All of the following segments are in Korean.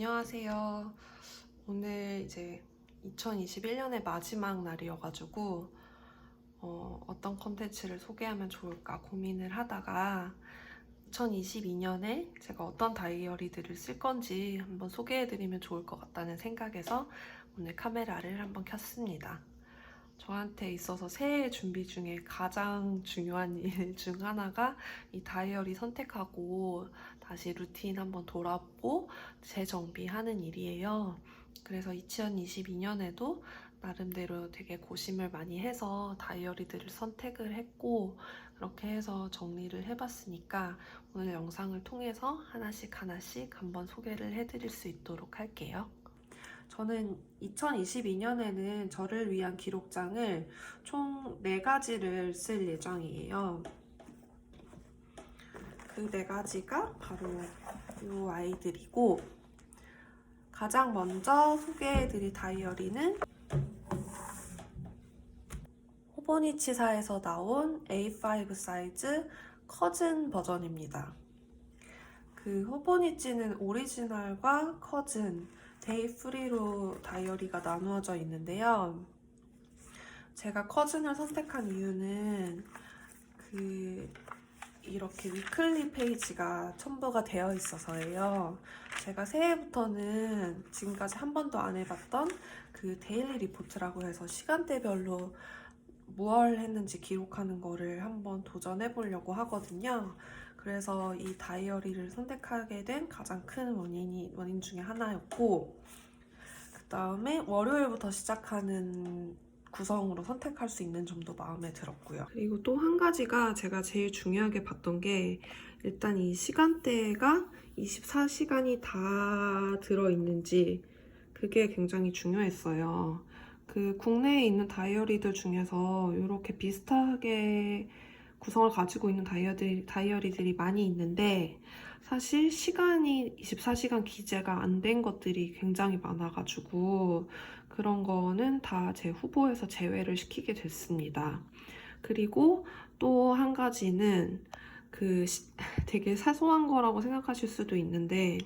안녕하세요. 오늘 이제 2021년의 마지막 날이어가지고 어떤 컨텐츠를 소개하면 좋을까 고민을 하다가 2022년에 제가 어떤 다이어리들을 쓸 건지 한번 소개해드리면 좋을 것 같다는 생각에서 오늘 카메라를 한번 켰습니다. 저한테 있어서 새해 준비 중에 가장 중요한 일 중 하나가 이 다이어리 선택하고 다시 루틴 한번 돌아보고 재정비하는 일이에요. 그래서 2022년에도 나름대로 되게 고심을 많이 해서 다이어리들을 선택을 했고 그렇게 해서 정리를 해봤으니까 오늘 영상을 통해서 하나씩 한번 소개를 해드릴 수 있도록 할게요. 저는 2022년에는 저를 위한 기록장을 총 4가지를 쓸 예정이에요. 그 4가지가 바로 이 아이들이고, 가장 먼저 소개해드릴 다이어리는 호보니치사에서 나온 A5 사이즈 커즌 버전입니다. 그 호보니치는 오리지널과 커즌, 데이 프리로 다이어리가 나누어져 있는데요. 제가 커즌을 선택한 이유는 이렇게 위클리 페이지가 첨부가 되어 있어서예요. 제가 새해부터는 지금까지 한 번도 안 해봤던 그 데일리 리포트라고 해서 시간대별로 무얼 했는지 기록하는 거를 한번 도전해 보려고 하거든요. 그래서 이 다이어리를 선택하게 된 가장 큰 원인 중에 하나였고, 그 다음에 월요일부터 시작하는 구성으로 선택할 수 있는 점도 마음에 들었고요. 그리고 또 한 가지가 제가 제일 중요하게 봤던 게 일단 이 시간대가 24시간이 다 들어있는지 그게 굉장히 중요했어요. 그 국내에 있는 다이어리들 중에서 이렇게 비슷하게 구성을 가지고 있는 다이어리들이 많이 있는데 사실 시간이 24시간 기재가 안 된 것들이 굉장히 많아가지고 그런 거는 다 제 후보에서 제외를 시키게 됐습니다. 그리고 또 한 가지는 되게 사소한 거라고 생각하실 수도 있는데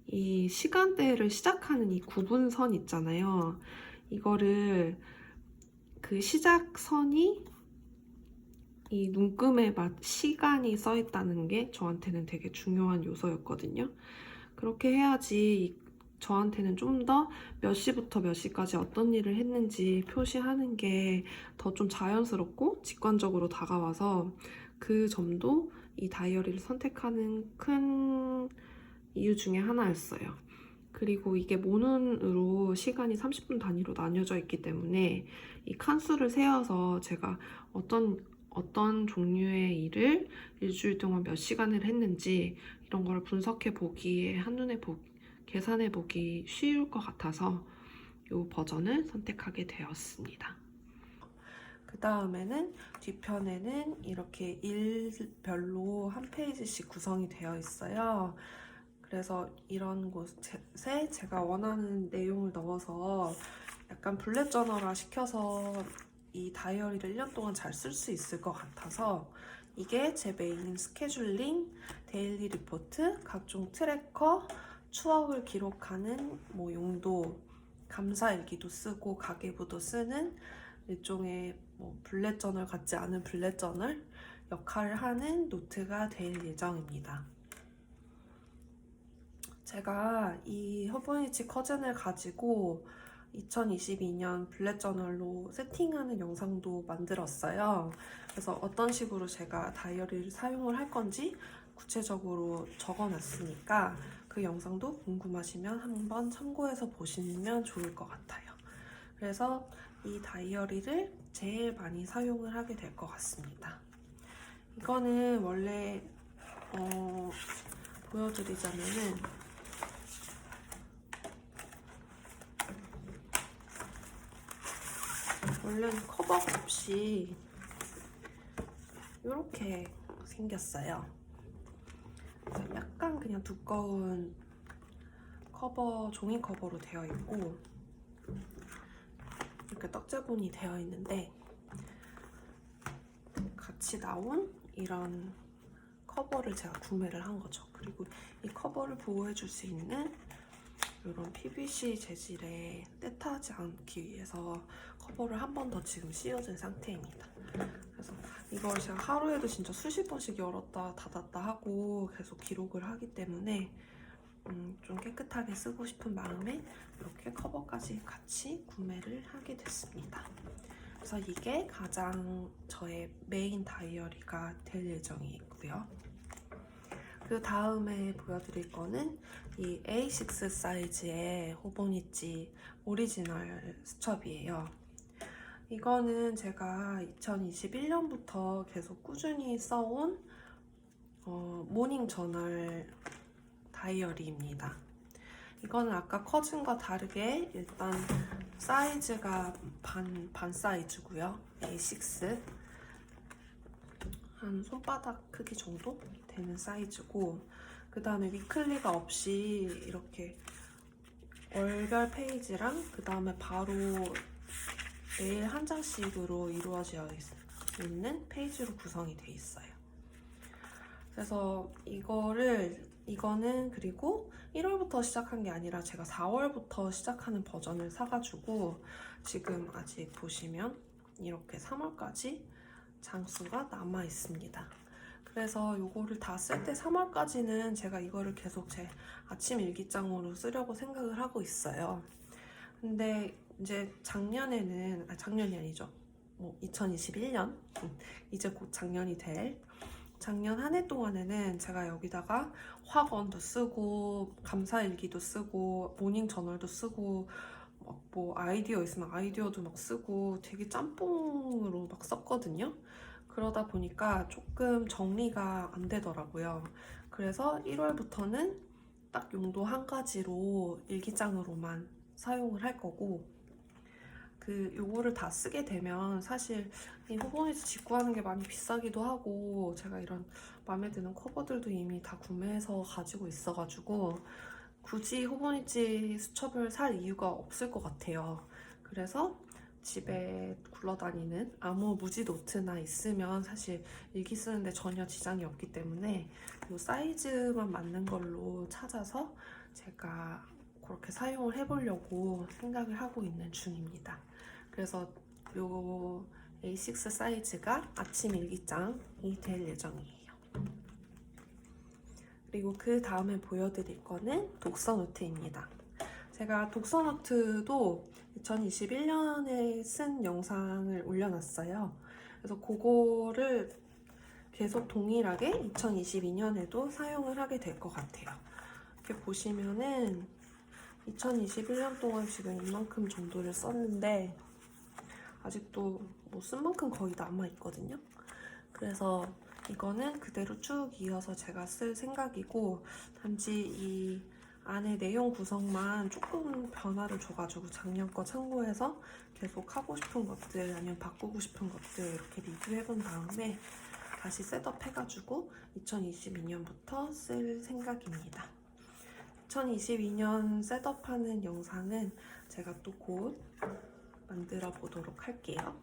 이 시간대를 시작하는 이 구분선 있잖아요. 이거를 그 시작선이 이 눈금에 시간이 써 있다는 게 저한테는 되게 중요한 요소였거든요. 그렇게 해야지 저한테는 좀 더 몇 시부터 몇 시까지 어떤 일을 했는지 표시하는 게 더 좀 자연스럽고 직관적으로 다가와서 그 점도 이 다이어리를 선택하는 큰 이유 중에 하나였어요. 그리고 이게 모눈으로 시간이 30분 단위로 나뉘어져 있기 때문에 이 칸수를 세어서 제가 어떤 종류의 일을 일주일 동안 몇 시간을 했는지 이런 걸 분석해 보기에 계산해 보기 쉬울 것 같아서 이 버전을 선택하게 되었습니다. 그 다음에는 뒤편에는 이렇게 일별로 한 페이지씩 구성이 되어 있어요. 그래서 이런 곳에 제가 원하는 내용을 넣어서 약간 블랙 저널화 시켜서 이 다이어리를 1년 동안 잘 쓸 수 있을 것 같아서 이게 제 메인 스케줄링, 데일리 리포트, 각종 트래커, 추억을 기록하는 용도, 감사일기도 쓰고 가계부도 쓰는 일종의 블랙 저널 같지 않은 블랙 저널 역할을 하는 노트가 될 예정입니다. 제가 이 허브니치 커즌을 가지고 2022년 블랙 저널로 세팅하는 영상도 만들었어요. 그래서 어떤 식으로 제가 다이어리를 사용을 할 건지 구체적으로 적어놨으니까 그 영상도 궁금하시면 한번 참고해서 보시면 좋을 것 같아요. 그래서 이 다이어리를 제일 많이 사용을 하게 될 것 같습니다. 이거는 원래 보여드리자면은 원래는 커버 없이 이렇게 생겼어요. 약간 그냥 두꺼운 종이 커버로 되어 있고 이렇게 떡제본이 되어 있는데 같이 나온 이런 커버를 제가 구매를 한 거죠. 그리고 이 커버를 보호해 줄 수 있는 이런 PVC 재질에 때타지 않기 위해서 커버를 한 번 더 지금 씌워준 상태입니다. 그래서 이걸 제가 하루에도 진짜 수십 번씩 열었다 닫았다 하고 계속 기록을 하기 때문에 좀 깨끗하게 쓰고 싶은 마음에 이렇게 커버까지 같이 구매를 하게 됐습니다. 그래서 이게 가장 저의 메인 다이어리가 될 예정이고요. 그 다음에 보여드릴 거는 이 A6 사이즈의 호보니치 오리지널 수첩이에요. 이거는 제가 2021년부터 계속 꾸준히 써온 모닝 저널 다이어리입니다. 이거는 아까 커진과 다르게 일단 사이즈가 반 사이즈고요. A6 한 손바닥 크기 정도 되는 사이즈고, 그 다음에 위클리가 없이 이렇게 월별 페이지랑 그 다음에 바로 매일 한 장씩으로 이루어져 있는 페이지로 구성이 돼 있어요. 그래서 이거는 그리고 1월부터 시작한 게 아니라 제가 4월부터 시작하는 버전을 사가지고 지금 아직 보시면 이렇게 3월까지 장수가 남아 있습니다. 그래서 이거를 다 쓸 때 3월까지는 제가 이거를 계속 제 아침 일기장으로 쓰려고 생각을 하고 있어요. 근데 이제 작년이 아니죠. 2021년 이제 곧 작년이 될 작년 한 해 동안에는 제가 여기다가 학원도 쓰고 감사일기도 쓰고 모닝 저널도 쓰고 뭐 아이디어 있으면 아이디어도 막 쓰고 되게 짬뽕으로 막 썼거든요. 그러다 보니까 조금 정리가 안 되더라고요. 그래서 1월부터는 딱 용도 한 가지로 일기장으로만 사용을 할 거고, 요거를 다 쓰게 되면 사실 이 호보니치 직구하는 게 많이 비싸기도 하고 제가 이런 마음에 드는 커버들도 이미 다 구매해서 가지고 있어가지고 굳이 호보니치 수첩을 살 이유가 없을 것 같아요. 그래서 집에 굴러다니는 아무 무지 노트나 있으면 사실 일기 쓰는데 전혀 지장이 없기 때문에 이 사이즈만 맞는 걸로 찾아서 제가 그렇게 사용을 해보려고 생각을 하고 있는 중입니다. 그래서 요 A6 사이즈가 아침 일기장이 될 예정이에요. 그리고 그 다음에 보여드릴 거는 독서 노트입니다. 제가 독서 노트도 2021년에 쓴 영상을 올려놨어요. 그래서 그거를 계속 동일하게 2022년에도 사용을 하게 될 것 같아요. 이렇게 보시면은 2021년 동안 지금 이만큼 정도를 썼는데 아직도 뭐 쓴 만큼 거의 남아있거든요. 그래서 이거는 그대로 쭉 이어서 제가 쓸 생각이고, 단지 이 안에 내용 구성만 조금 변화를 줘가지고 작년 거 참고해서 계속 하고 싶은 것들 아니면 바꾸고 싶은 것들 이렇게 리뷰해본 다음에 다시 셋업해가지고 2022년부터 쓸 생각입니다. 2022년 셋업하는 영상은 제가 또 곧 만들어 보도록 할게요.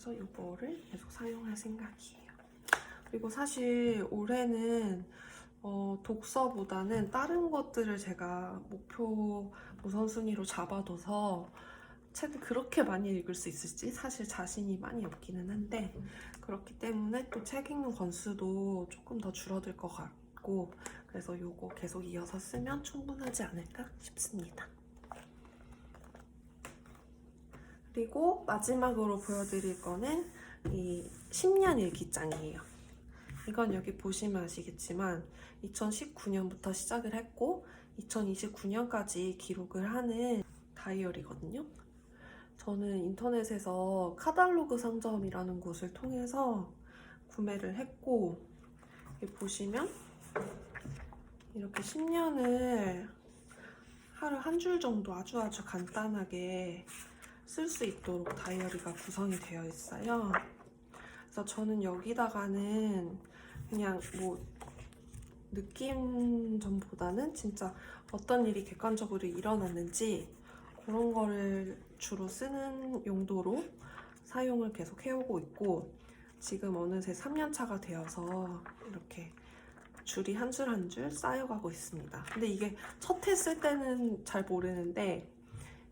그래서 이거를 계속 사용할 생각이에요. 그리고 사실 올해는 독서보다는 다른 것들을 제가 목표 우선순위로 잡아둬서 책을 그렇게 많이 읽을 수 있을지 사실 자신이 많이 없기는 한데, 그렇기 때문에 또 책 읽는 권수도 조금 더 줄어들 것 같고, 그래서 이거 계속 이어서 쓰면 충분하지 않을까 싶습니다. 그리고 마지막으로 보여드릴 거는 이 10년 일기장이에요. 이건 여기 보시면 아시겠지만 2019년부터 시작을 했고 2029년까지 기록을 하는 다이어리거든요. 저는 인터넷에서 카탈로그 상점이라는 곳을 통해서 구매를 했고, 여기 보시면 이렇게 10년을 하루 한 줄 정도 아주 간단하게 쓸 수 있도록 다이어리가 구성이 되어 있어요. 그래서 저는 여기다가는 그냥 뭐 느낌전보다는 진짜 어떤 일이 객관적으로 일어났는지 그런 거를 주로 쓰는 용도로 사용을 계속 해오고 있고, 지금 어느새 3년 차가 되어서 이렇게 줄이 한 줄 한 줄 쌓여가고 있습니다. 근데 이게 첫 해 쓸 때는 잘 모르는데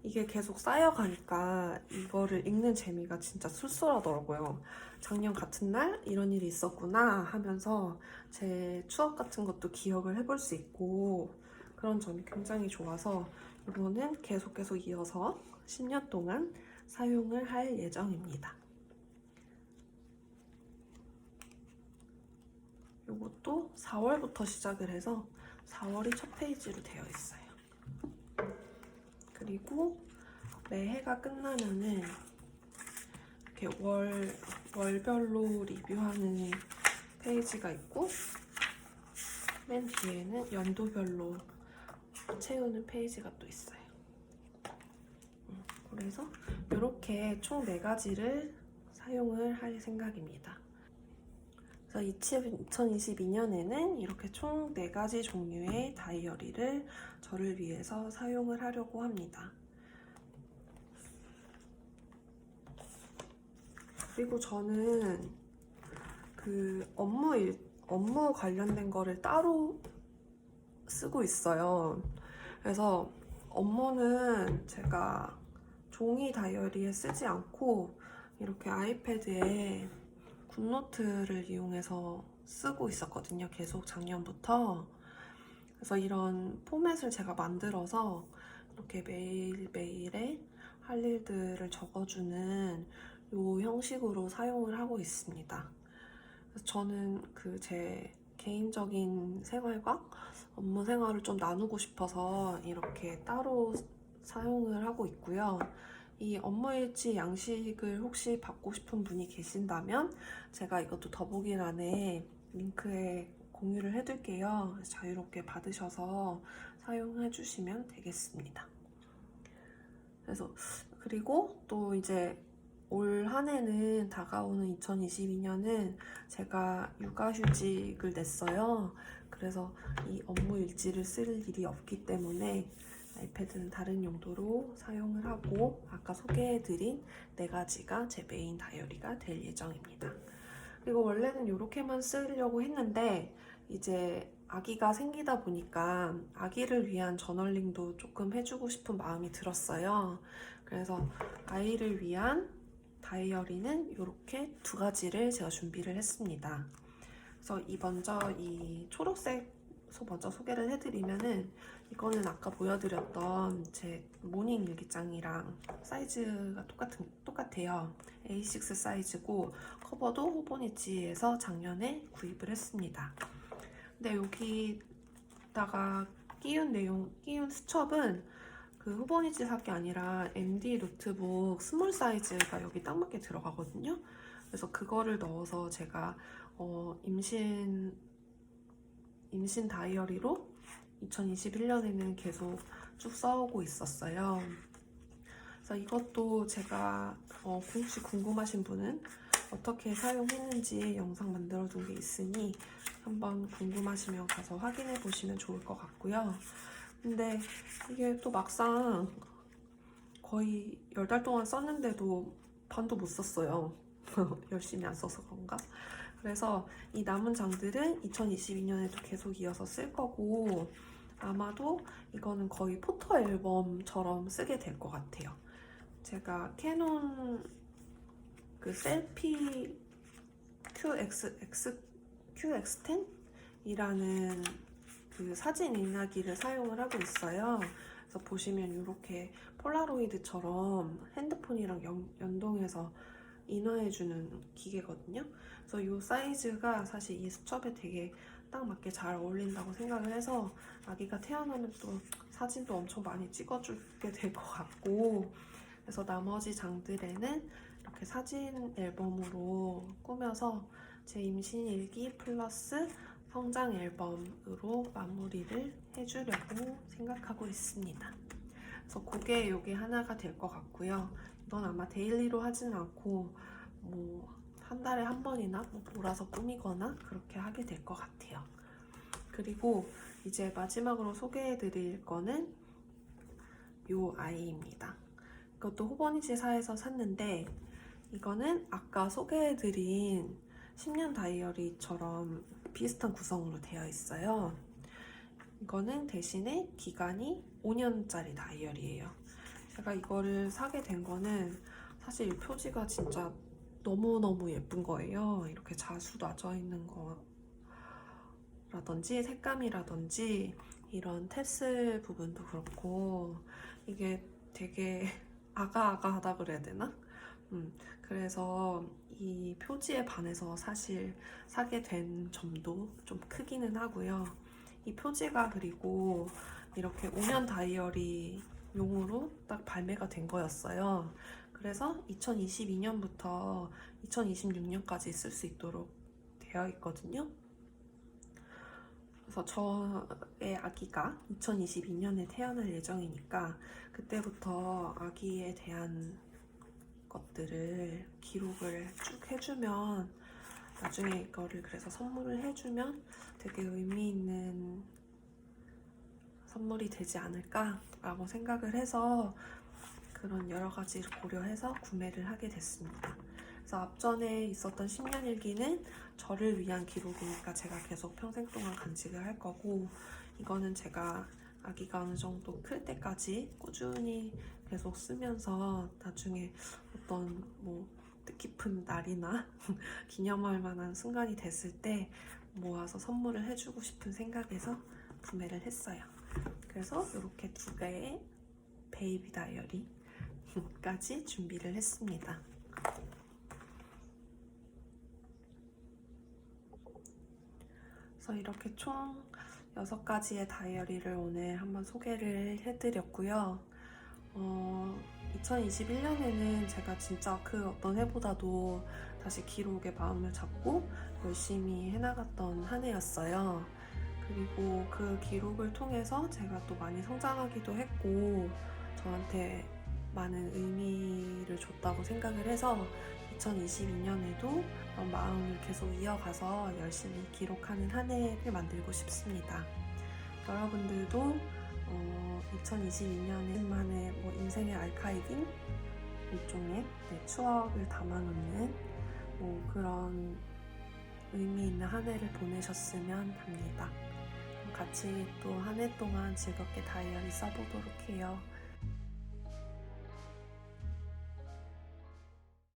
이게 계속 쌓여가니까 이거를 읽는 재미가 진짜 쏠쏠하더라고요. 작년 같은 날 이런 일이 있었구나 하면서 제 추억 같은 것도 기억을 해볼 수 있고 그런 점이 굉장히 좋아서 이거는 계속 이어서 10년 동안 사용을 할 예정입니다. 이것도 4월부터 시작을 해서 4월이 첫 페이지로 되어 있어요. 그리고 매해가 끝나면은 이렇게 월별로 리뷰하는 페이지가 있고 맨 뒤에는 연도별로 채우는 페이지가 또 있어요. 그래서 이렇게 총 4가지를 사용을 할 생각입니다. 그래서 2022년에는 이렇게 총 4가지 종류의 다이어리를 저를 위해서 사용을 하려고 합니다. 그리고 저는 그 업무 관련된 거를 따로 쓰고 있어요. 그래서 업무는 제가 종이 다이어리에 쓰지 않고 이렇게 아이패드에 굿노트를 이용해서 쓰고 있었거든요. 계속 작년부터. 그래서 이런 포맷을 제가 만들어서 이렇게 매일매일의 할 일들을 적어주는 이 형식으로 사용을 하고 있습니다. 그래서 저는 제 개인적인 생활과 업무 생활을 좀 나누고 싶어서 이렇게 따로 사용을 하고 있고요. 이 업무일지 양식을 혹시 받고 싶은 분이 계신다면 제가 이것도 더보기란에 링크에 공유를 해둘게요. 자유롭게 받으셔서 사용해 주시면 되겠습니다. 그리고 또 이제 올 한 해는 다가오는 2022년은 제가 육아휴직을 냈어요. 그래서 이 업무 일지를 쓸 일이 없기 때문에 아이패드는 다른 용도로 사용을 하고 아까 소개해드린 4가지가 제 메인 다이어리가 될 예정입니다. 그리고 원래는 이렇게만 쓰려고 했는데 이제 아기가 생기다 보니까 아기를 위한 저널링도 조금 해주고 싶은 마음이 들었어요. 그래서 아이를 위한 다이어리는 이렇게 2가지를 제가 준비를 했습니다. 그래서 먼저 이 초록색 먼저 소개를 해드리면은 이거는 아까 보여드렸던 제 모닝 일기장이랑 사이즈가 똑같아요. A6 사이즈고 커버도 호보니치에서 작년에 구입을 했습니다. 근데 여기다가 끼운 수첩은 그 호보니치 살 게 아니라 MD 노트북 스몰 사이즈가 여기 딱 맞게 들어가거든요. 그래서 그거를 넣어서 제가 임신 다이어리로 2021년에는 계속 쭉 써오고 있었어요. 그래서 이것도 제가 혹시 궁금하신 분은 어떻게 사용했는지 영상 만들어둔 게 있으니 한번 궁금하시면 가서 확인해 보시면 좋을 것 같고요. 근데 이게 또 막상 거의 10달 동안 썼는데도 반도 못 썼어요. 열심히 안 써서 그런가? 그래서 이 남은 장들은 2022년에도 계속 이어서 쓸 거고 아마도 이거는 거의 포토 앨범처럼 쓰게 될 것 같아요. 제가 캐논 그 셀피 QX10 이라는 그 사진 인화기를 사용을 하고 있어요. 그래서 보시면 이렇게 폴라로이드처럼 핸드폰이랑 연동해서 인화해주는 기계거든요. 그래서 이 사이즈가 사실 이 수첩에 되게 딱 맞게 잘 어울린다고 생각을 해서 아기가 태어나면 또 사진도 엄청 많이 찍어주게 될 것 같고 그래서 나머지 장들에는 이렇게 사진 앨범으로 꾸며서 제 임신 일기 플러스 성장 앨범으로 마무리를 해주려고 생각하고 있습니다. 그래서 그게 요게 하나가 될 것 같고요. 이건 아마 데일리로 하진 않고 한 달에 한 번이나 몰아서 꾸미거나 그렇게 하게 될 것 같아요. 그리고 이제 마지막으로 소개해드릴 거는 요 아이입니다. 이것도 호버니치사에서 샀는데 이거는 아까 소개해드린 10년 다이어리처럼 비슷한 구성으로 되어 있어요. 이거는 대신에 기간이 5년짜리 다이어리예요. 제가 이거를 사게 된 거는 사실 이 표지가 진짜 너무너무 예쁜 거예요. 이렇게 자수 놔져 있는 거라든지 색감이라든지 이런 테슬 부분도 그렇고 이게 되게 아가아가하다 그래야 되나? 그래서 이 표지에 반해서 사실 사게 된 점도 좀 크기는 하고요. 이 표지가 그리고 이렇게 5년 다이어리 용으로 딱 발매가 된 거였어요. 그래서 2022년부터 2026년까지 쓸 수 있도록 되어 있거든요. 그래서 저의 아기가 2022년에 태어날 예정이니까 그때부터 아기에 대한 것들을 기록을 쭉 해주면 나중에 이거를 그래서 선물을 해주면 되게 의미 있는 선물이 되지 않을까라고 생각을 해서 그런 여러 가지를 고려해서 구매를 하게 됐습니다. 그래서 앞전에 있었던 10년 일기는 저를 위한 기록이니까 제가 계속 평생 동안 간직을 할 거고, 이거는 제가 아기가 어느 정도 클 때까지 꾸준히 계속 쓰면서 나중에 어떤 뭐 뜻깊은 날이나 기념할 만한 순간이 됐을 때 모아서 선물을 해주고 싶은 생각에서 구매를 했어요. 그래서 이렇게 두 개의 베이비 다이어리까지 준비를 했습니다. 그래서 이렇게 총 6가지의 다이어리를 오늘 한번 소개를 해드렸고요. 2021년에는 제가 진짜 그 어떤 해보다도 다시 기록에 마음을 잡고 열심히 해나갔던 한 해였어요. 그리고 그 기록을 통해서 제가 또 많이 성장하기도 했고 저한테 많은 의미를 줬다고 생각을 해서 2022년에도 그런 마음을 계속 이어가서 열심히 기록하는 한 해를 만들고 싶습니다. 여러분들도 2022년만의 뭐 인생의 아카이빙 일종의 추억을 담아놓는 뭐 그런 의미 있는 한 해를 보내셨으면 합니다. 같이 또 한 해 동안 즐겁게 다이어리 써보도록 해요.